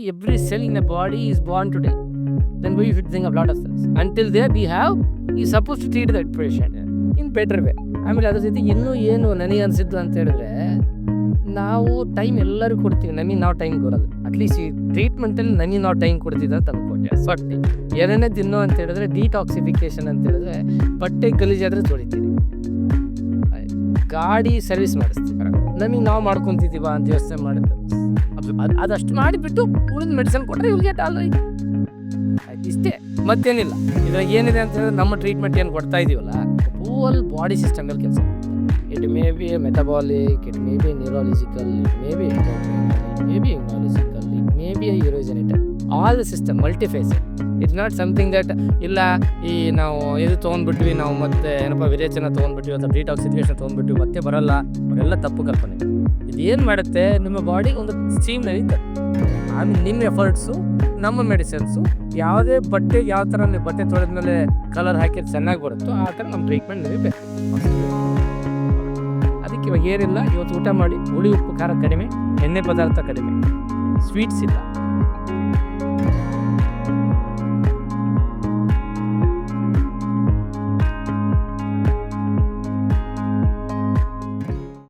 Every cell in a body is born today. Then we should think of lot of cells. Until there we have, is supposed to treat that patient in better way. ಆಮೇಲೆ ಅದ್ರ ಜೊತೆ ಇನ್ನೂ ಏನು ನನಗೆ ಅನಿಸಿದ್ದು ಅಂತ ಹೇಳಿದ್ರೆ, ನಾವು ಟೈಮ್ ಎಲ್ಲರೂ ಕೊಡ್ತೀವಿ, ನಮಗೆ ನಾವು ಟೈಮ್ ಕೊಡೋದು. ಅಟ್ಲೀಸ್ಟ್ ಈ ಟ್ರೀಟ್ಮೆಂಟಲ್ಲಿ ನಮಗೆ ನಾವು ಟೈಮ್ ಕೊಡ್ತಿದ್ದ ಅಂತ ಅಂದ್ಕೊಂಡೆ. ಫಸ್ಟ್ ಎರಡನೇ ದಿನ ಅಂತ ಹೇಳಿದ್ರೆ ಡಿಟಾಕ್ಸಿಫಿಕೇಶನ್ ಅಂತ ಹೇಳಿದ್ರೆ, ಬಟ್ಟೆ ಗಲೀಜಾದ್ರೆ ತೊಳಿತೀವಿ, ಗಾಡಿ ಸರ್ವಿಸ್ ಮಾಡಿಸ್ತೀವಿ, ನಮಗೆ ನಾವು ಮಾಡ್ಕೊತಿದ್ದೀವ ಅಂತ ಯೋಚನೆ ಮಾಡಿದ್ರೆ ಅದಷ್ಟು ಮಾಡಿಬಿಟ್ಟು ಉಳಿದ ಮೆಡಿಸಿನ್ ಕೊಟ್ಟರೆ ಇವ್ರಿಗೆ ಆಯ್ತು, ಇಷ್ಟೇ, ಮತ್ತೇನಿಲ್ಲ. ಇದ್ರಾಗ ಏನಿದೆ ಅಂತ ಹೇಳಿದ್ರೆ, ನಮ್ಮ ಟ್ರೀಟ್ಮೆಂಟ್ ಏನು ಕೊಡ್ತಾ ಇದೀವಲ್ಲ, ಹೋಲ್ ಬಾಡಿ ಸಿಸ್ಟಮಲ್ಲಿ ಕೆಲಸ ಮಾಡ್ತಾರೆ. It may be metabolic, it may be neurological, it may be it may be immunological, it may be urogenetic, all the system multiphase. It's not something that ಇಲ್ಲ ಈ ನಾವು ಇದು ತೊಗೊಂಡ್ಬಿಟ್ವಿ, ನಾವು ಮತ್ತೆ ಏನಪ್ಪ ವಿರೇಚನ ತೊಗೊಂಡ್ಬಿಟ್ವಿ ಅಥವಾ ಡಿಟಾಕ್ಸಿಫಿಕೇಶನ್ ತೊಗೊಂಡ್ಬಿಟ್ವಿ ಮತ್ತೆ ಬರಲ್ಲ, ಅವರೆಲ್ಲ ತಪ್ಪು ಕಲ್ಪನೆ. ಇದು ಏನು ಮಾಡುತ್ತೆ, ನಿಮ್ಮ ಬಾಡಿ ಒಂದು ಸ್ಟೀಮ್ ನಡೀತದೆ. ಆಮೇಲೆ ನಿಮ್ಮ ಎಫರ್ಟ್ಸು, ನಮ್ಮ ಮೆಡಿಸಿನ್ಸು, ಯಾವುದೇ ಬಟ್ಟೆ ಯಾವ ಥರ ನೀವು ಬಟ್ಟೆ ತೊಳೆದ್ಮೇಲೆ ಕಲರ್ ಹಾಕಿ ಚೆನ್ನಾಗಿ ಬರುತ್ತೋ ಆ ಥರ ನಮ್ಮ ಟ್ರೀಟ್ಮೆಂಟ್ ನಡೀಬೇಕು. ಅದಕ್ಕೆ ಇವಾಗ ಏನಿಲ್ಲ, ಇವತ್ತು ಊಟ ಮಾಡಿ ಹುಳಿ ಉಪ್ಪು ಖಾರ ಕಡಿಮೆ, ಎಣ್ಣೆ ಪದಾರ್ಥ ಕಡಿಮೆ, ಸ್ವೀಟ್ಸ್ ಇಲ್ಲ,